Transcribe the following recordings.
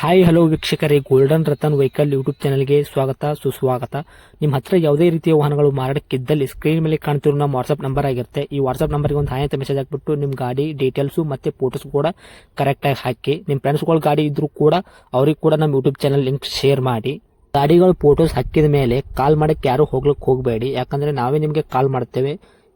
Hi hello ವೀಕ್ಷಕರೇ, golden Ratan vehicle YouTube ಚಾನಲ್ಗೆ ಸ್ವಾಗತ ಸುಸ್ವಾಗತ. ನಿಮ್ಮ ಹತ್ರ ಯಾವುದೇ ರೀತಿಯ ವಾಹನಗಳು ಮಾರಾಟಕ್ಕಿದ್ದಲ್ಲಿ ಸ್ಕ್ರೀನ್ ಮೇಲೆ ಕಾಣ್ತಿರೋ ನಮ್ಮ ವಾಟ್ಸ್ಆಪ್ ನಂಬರ್ ಆಗಿರುತ್ತೆ. ಈ ವಾಟ್ಸ್ಆಪ್ ನಂಬರ್ಗೆ ಒಂದು ಹಾಯ್ ಅಂತ ಮೆಸೇಜ್ ಹಾಕ್ಬಿಟ್ಟು ನಿಮ್ಮ ಗಾಡಿ ಡೀಟೇಲ್ಸು ಮತ್ತೆ ಫೋಟೋಸ್ ಕೂಡ ಕರೆಕ್ಟಾಗಿ ಹಾಕಿ. ನಿಮ್ಮ ಫ್ರೆಂಡ್ಸ್ಗಳ ಗಾಡಿ ಇದ್ರೂ ಕೂಡ ಅವ್ರಿಗೆ ಕೂಡ ನಮ್ಮ ಯೂಟ್ಯೂಬ್ ಚಾನಲ್ ಲಿಂಕ್ ಶೇರ್ ಮಾಡಿ. ಗಾಡಿಗಳು ಫೋಟೋಸ್ ಹಾಕಿದ ಮೇಲೆ ಕಾಲ್ ಮಾಡಕ್ಕೆ ಯಾರು ಹೋಗ್ಲಿಕ್ಕೆ ಹೋಗಬೇಡಿ, ಯಾಕಂದ್ರೆ ನಾವೇ ನಿಮಗೆ ಕಾಲ್ ಮಾಡ್ತೇವೆ.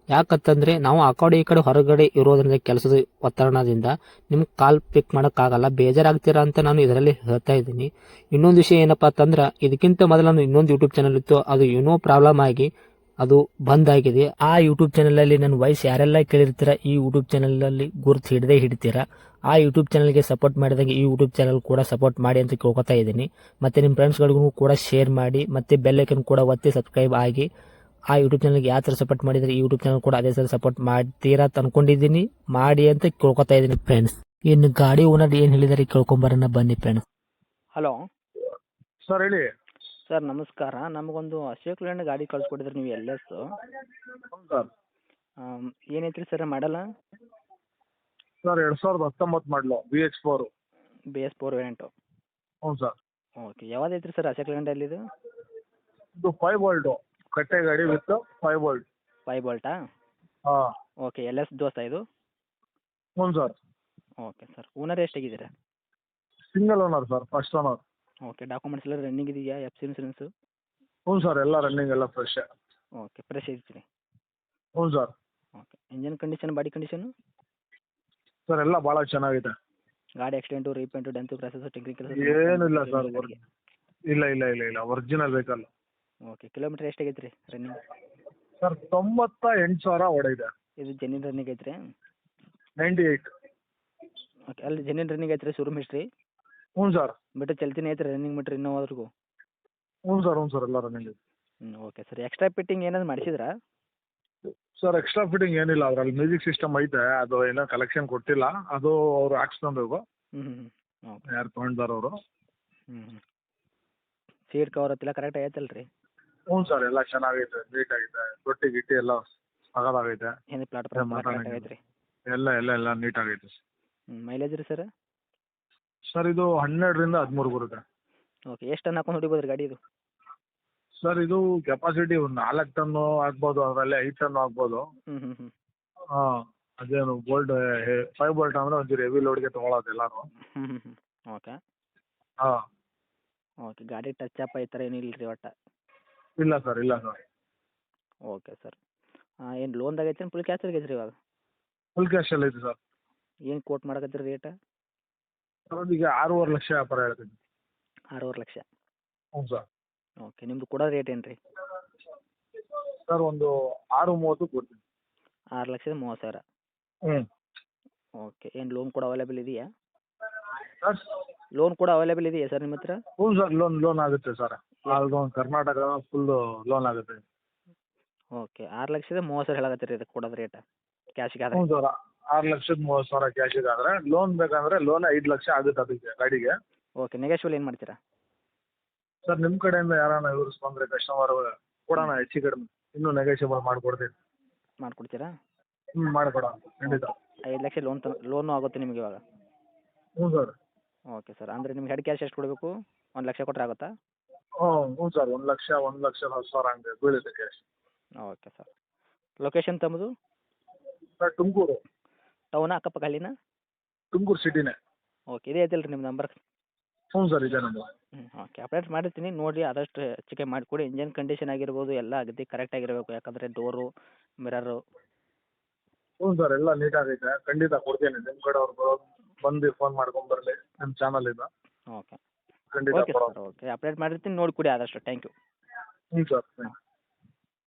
ಯಾಕಂತಂದ್ರೆ ನಾವು ಆ ಕಡೆ ಈ ಕಡೆ ಹೊರಗಡೆ ಇರೋದ್ರಿಂದ ಕೆಲಸದ ಒತ್ತಡದಿಂದ ನಿಮ್ಗೆ ಕಾಲ್ ಪಿಕ್ ಮಾಡೋಕ್ಕಾಗಲ್ಲ, ಬೇಜಾರಾಗ್ತೀರಾ ಅಂತ ನಾನು ಇದರಲ್ಲಿ ಹೇಳ್ತಾ ಇದ್ದೀನಿ. ಇನ್ನೊಂದು ವಿಷಯ ಏನಪ್ಪಾ ಅಂತಂದ್ರೆ, ಇದಕ್ಕಿಂತ ಮೊದಲು ನಾನು ಇನ್ನೊಂದು ಯೂಟ್ಯೂಬ್ ಚಾನಲ್ ಇತ್ತು, ಅದು ಏನೋ ಪ್ರಾಬ್ಲಮ್ ಆಗಿ ಅದು ಬಂದ್ ಆಗಿದೆ. ಆ ಯೂಟ್ಯೂಬ್ ಚಾನಲ್ ಅಲ್ಲಿ ನನ್ನ ವಾಯ್ಸ್ ಯಾರೆಲ್ಲ ಕೇಳಿರ್ತೀರಾ, ಈ ಯೂಟ್ಯೂಬ್ ಚಾನಲ್ ಅಲ್ಲಿ ಗುರುತು ಹಿಡದೇ ಹಿಡಿತೀರಾ. ಆ ಯೂಟ್ಯೂಬ್ ಚಾನಲ್ಗೆ ಸಪೋರ್ಟ್ ಮಾಡಿದಾಗ ಈ ಯೂಟ್ಯೂಬ್ ಚಾನಲ್ ಕೂಡ ಸಪೋರ್ಟ್ ಮಾಡಿ ಅಂತ ಕೇಳ್ಕೊತಾ ಇದ್ದೀನಿ. ಮತ್ತೆ ನಿಮ್ಮ ಫ್ರೆಂಡ್ಸ್ಗಳಿಗೂ ಕೂಡ ಶೇರ್ ಮಾಡಿ, ಮತ್ತೆ ಬೆಲ್ ಐಕನ್ ಕೂಡ ಒತ್ತಿ ಸಬ್ಸ್ಕ್ರೈಬ್ ಆಗಿ. ಆ ಯೂಟ್ಯೂಬ್ ಚಾನಲ್ಗೆ ಯಾವ ಥರ ಸಪೋರ್ಟ್ ಮಾಡಿದ್ರೆ ಈ ಯೂಟ್ಯೂಬ್ ಚಾನಲ್ ಕೂಡ ಅದೇ ಥರ ಸಪೋರ್ಟ್ ಮಾಡ್ತೀರಾ ಅಂತ ಅನ್ಕೊಂಡಿದ್ದೀನಿ. ಮಾಡಿ ಅಂತ ಕೇಳ್ಕೊತಾ ಇದ್ದೀನಿ ಫ್ರೆಂಡ್ಸ್. ಇನ್ನು ಗಾಡಿ ಓನರ್ ಏನು ಹೇಳಿದಾರೆ ಕೇಳ್ಕೊಂಬರೋಣ ಬನ್ನಿ ಫ್ರೆಂಡ್ಸ್. ಹಲೋ ಸರ್ ಹೇಳಿ. ಸರ್ ನಮಸ್ಕಾರ. ನಮಗೊಂದು ಅಶೋಕ್ ಲೇಲ್ಯಾಂಡ್ ಗಾಡಿ ಕಳ್ಸಿಕೊಟ್ಟಿದ್ರೆ ನೀವು LS ಹ್ಞೂ ಸರ್. ಏನೈತ್ರಿ ಸರ್ ಮಾಡಲ್ಲ? Sir 2019 model BX4. BS4 variant. ಹ್ಞೂ ಸರ್. ಓಕೆ, ಯಾವ್ದೈತ್ರಿ ಸರ್ ಅಶೋಕ್ ಲೇಲ್ಯಾಂಡ್ ಇದು? ಇದು 5 ವೋಲ್ಟು ಕಟ್ಟೆ ಗಾಡಿ ವಿತ್ 5 ವೋಲ್ಟ್. 5 ವೋಲ್ಟಾ? ಹಾಂ. ಓಕೆ, LS ದೋಸ್ತ ಇದು? ಹ್ಞೂ ಸರ್. ಓಕೆ ಸರ್, ಓನರ್ ಎಷ್ಟಾಗಿದ್ದೀರಾ? Single owner sir, first owner. Okay, documents ಎಲ್ಲ ರನ್ನಿಂಗ್ ಇದೆಯಾ? FC insurance? ಹ್ಞೂ ಸರ್, ಎಲ್ಲ ರನ್ನಿಂಗ್, ಎಲ್ಲ ಫ್ರೆಶ್. ಓಕೆ, ಫ್ರೆಶ್ ಐತ್ರಿ. ಹ್ಞೂ sir. Okay, engine condition, body condition? Sir ಎಲ್ಲ ಭಾಳ ಚೆನ್ನಾಗಿದೆ. ಗಾಡಿ ಆಕ್ಸಿಡೆಂಟು, ರೀಪೇಂಟು, ಡೆಂತು, ಕ್ರಾಸಸ್ಸು, ಟೆಕ್ನಿಕಲ್ ಏನಿಲ್ಲ ಸರ್. ಇಲ್ಲ ಇಲ್ಲ ಇಲ್ಲ ಇಲ್ಲ ಒರಿಜಿನಲ್ ವೆಹಿಕಲ್. ಓಕೆ, ಕಿಲೋಮೀಟ್ರ್ ಎಷ್ಟಾಗೈತೆ ರೀ ರನ್ನಿಂಗ್? ಸರ್ 98,000 ಹೊಡೆದಿದೆ. ಇದು ಜೆನ್ಯೂನ್ ರನ್ನಿಂಗ್ ಐತೆ ರೀ? 98. ಓಕೆ, ಅಲ್ಲಿ ಜೆನ್ಯೂನ್ ರನ್ನಿಂಗ್ ಐತೆ ರೀ ಶೋರೂಮ್ ಹಿಸ್ಟ್ರಿ? ಹ್ಞೂ ಸರ್. ಬಿಟ್ಟು ಚಲ್ತಿನೇ ಐತೆ ರೀ ರನ್ನಿಂಗ್ ಮೀಟ್ರ್ ಇನ್ನೋವರೆಗೂ? ಹ್ಞೂ ಸರ್, ಹ್ಞೂ ಸರ್, ಎಲ್ಲ ರನ್ನಿಂಗ್ ಇದೆ. ಓಕೆ ಸರ್, ಎಕ್ಸ್ಟ್ರಾ ಫಿಟ್ಟಿಂಗ್ ಏನಾದ್ರು ಮಾಡಿಸಿದ್ರಾ? ಸರ್ ಎಕ್ಸ್ಟ್ರಾ ಫಿಟ್ಟಿಂಗ್ ಏನಿಲ್ಲ, ಅದರಲ್ಲಿ ಮ್ಯೂಸಿಕ್ ಸಿಸ್ಟಮ್ ಐತೆ, ಅದು ಏನೋ ಕಲೆಕ್ಷನ್ ಕೊಟ್ಟಿಲ್ಲ, ಅದು ಅವರು ಹಾಕ್ಸ್ಕೊಬೇಕು. ಓಕೆ. ಯಾರು ತೊಗೊಂಡಾರ ಅವರು. ಸೀಟ್ ಕವರ್ ಹತ್ತೆಲ್ಲ ಕರೆಕ್ಟ್ ಐತಲ್ಲ ರೀ? ಹ್ಞೂ ಸರ್, ಎಲ್ಲ ಚೆನ್ನಾಗೈತೆ, ನೀಟಾಗೈತೆ, ತೊಟ್ಟಿ ಗಿಟ್ಟಿ ಎಲ್ಲ ಸಗದಾಗೈತೆ. ಏನು ಪ್ಲಾಟ್ ಕರೆಕ್ಟ್ ಆಗೈತೆ ರೀ? ಎಲ್ಲ ಎಲ್ಲ ಎಲ್ಲ ನೀಟಾಗೈತೆ. ಮೈಲೇಜ್ ರೀ ಸರ್? ಸರ್ ಇದು 12ರಿಂದ 13 ಬರುತ್ತೆ. ಓಕೆ, ಎಷ್ಟು ಟನ್ ಹಾಕೊಂಡು ಹೊಡಿಬೋದು ಗಾಡಿ ಇದು? ಸರ್ ಇದು ಕೆಪಾಸಿಟಿ ಒಂದು 4 ಟನ್ನು ಆಗ್ಬೋದು, ಅದರಲ್ಲಿ 5 ಟನ್ನು ಆಗ್ಬೋದು. ಹಾಂ, ಅದೇನು ಬೋಲ್ಟ್ 5 ಬೋಲ್ಟ್ ಅಂದರೆ ಒಂಚೂರು ಹೆವಿ ಲೋಡ್ಗೆ ತೊಗೊಳೋದು ಎಲ್ಲಾನು. ಓಕೆ. ಹಾಂ. ಓಕೆ, ಗಾಡಿ ಟಚ್ ಅಪ್ ಈ ಥರ ಏನೂ ಇಲ್ಲ ರೀ ಒಟ್ಟು? ಇಲ್ಲ ಸರ್, ಇಲ್ಲ ಸರ್. ಓಕೆ ಸರ್, ಏನು ಲೋನ್ದಾಗ ಐತೆ ಫುಲ್ ಕ್ಯಾಶ್ ಆಗೈತೆ ರೀ ಇವಾಗ? ಫುಲ್ ಕ್ಯಾಶಲ್ಲಿ ಐತೆ ಸರ್. ಏನು ಕೋಟ್ ಮಾಡಕತ್ತೀರಿ ರೇಟ? ಸರ್ ಈಗ 6.5 ಲಕ್ಷ ವ್ಯಾಪಾರ ಹೇಳ್ತೀನಿ. 6.5 ಲಕ್ಷ? ಹ್ಞೂ ಸರ್. ಓಕೆ, ನಿಮ್ಮದು ಕೊಡೋ ರೇಟ್ ಏನು ರೀ? ಸರ್ ಒಂದು 6.30 ಕೊಡ್ತೀನಿ. 6,30,000? ಹ್ಞೂ. ಓಕೆ, ಏನು ಲೋನ್ ಕೂಡ ಅವೈಲೇಬಲ್ ಇದೆಯಾ? ಸರ್ ಲೋನ್ ಕೂಡ ಅವೈಲೇಬಲ್ ಇದೆಯಾ ಸರ್ ನಿಮ್ಮ ಹತ್ರ? ಹ್ಞೂ ಸರ್, ಲೋನ್ ಆಗುತ್ತೆ ಸರ್. ಅದು ಕರ್ನಾಟಕ ಫುಲ್ಲು ಲೋನ್ ಆಗುತ್ತೆ. ಓಕೆ, 6,30,000 ಹೇಳಕತ್ತೀರಿ ಇದಕ್ಕೆ ಕೊಡೋದು ರೇಟ್ ಕ್ಯಾಶ್ಗೆ ಆದರೆ? ಹ್ಞೂ ಸರ್, 6,30,000 ಕ್ಯಾಶಿಗೆ ಆದರೆ, ಲೋನ್ ಬೇಕಂದರೆ ಲೋನ್ 5 ಲಕ್ಷ ಆಗುತ್ತೆ ಅದಕ್ಕೆ ಗಾಡಿಗೆ. ಓಕೆ, ನೆಗೋಷಿಯಬಲ್ ಏನು ಮಾಡ್ತೀರಾ? ಸರ್ ನಿಮ್ಮ ಕಡೆಯಿಂದ ಯಾರಾನ ಇವ್ರು ಬಂದರೆ ಕಸ್ಟಮರ್ ಕೊಡೋಣ, ಹೆಚ್ಚು ಕಡಿಮೆ ಇನ್ನೂ ನೆಗೋಷಿಯಬಲ್ ಮಾಡಿಕೊಡ್ತೀನಿ. ಮಾಡಿಕೊಡ್ತೀರಾ? ಮಾಡಿಕೊಡೋಣ ಖಂಡಿತ. 5 ಲಕ್ಷ ಲೋನು ಆಗುತ್ತೆ ನಿಮಗೆ ಇವಾಗ? ಹ್ಞೂ ಸರ್. ಓಕೆ ಸರ್, ಅಂದರೆ ನಿಮ್ಗೆ ಹೆಡ್ ಕ್ಯಾಶ್ ಎಷ್ಟು ಕೊಡಬೇಕು? 1 ಲಕ್ಷ ಕೊಟ್ಟರೆ ಆಗುತ್ತಾ? ಹ್ಞೂ ಸರ್, 1,10,000 ಹಂಗೆ ಬೀಳುತ್ತೆ ಕ್ಯಾಶ್. ಓಕೆ ಸರ್, ಲೊಕೇಶನ್ ತಮ್ಮದು? ಸರ್ ತುಮಕೂರು. ಟೌನಾ ಅಕ್ಕಪಕ್ಕ ಹಳ್ಳಿನಾ? ತುಮಕೂರು ಸಿಟಿನೇ. ಓಕೆ, ಇದೇ ಐತಲ್ಲ ರೀ ನಿಮ್ಮ ನಂಬರ್? ಹ್ಞೂ ಸರ್, ಇದೆ ನಮ್ಮದು. ಓಕೆ, ಅಪ್ಡೇಟ್ ಮಾಡಿರ್ತೀನಿ ನೋಡಿ, ಆದಷ್ಟು ಹೆಚ್ಚಿಗೆ ಮಾಡಿಕೊಡಿ. ಇಂಜನ್ ಕಂಡೀಷನ್ ಆಗಿರ್ಬೋದು ಎಲ್ಲ ಅಗದಿ ಕರೆಕ್ಟ್ ಆಗಿರಬೇಕು, ಯಾಕಂದರೆ ಡೋರು ಮಿರರು. ಹ್ಞೂ ಸರ್, ಎಲ್ಲ ನೀಟಾಗೈತೆ, ಖಂಡಿತ ಕೊಡ್ತೀನಿ. ನಿಮ್ಮ ಕಡೆಯವ್ರು ಬಂದು ಫೋನ್ ಮಾಡ್ಕೊಂಬರಲಿ, ನಿಮ್ಮ ಚಾನಲಿಂದ. ಓಕೆ. ಖಂಡಿತ ಓಕೆ ಕೊಡೋಣ. ಸರ್, ಓಕೆ ಅಪ್ಡೇಟ್ ಮಾಡಿರ್ತೀನಿ ನೋಡಿ ಕೊಡಿ ಆದಷ್ಟು. Thank you. ಹ್ಞೂ ಸರ್.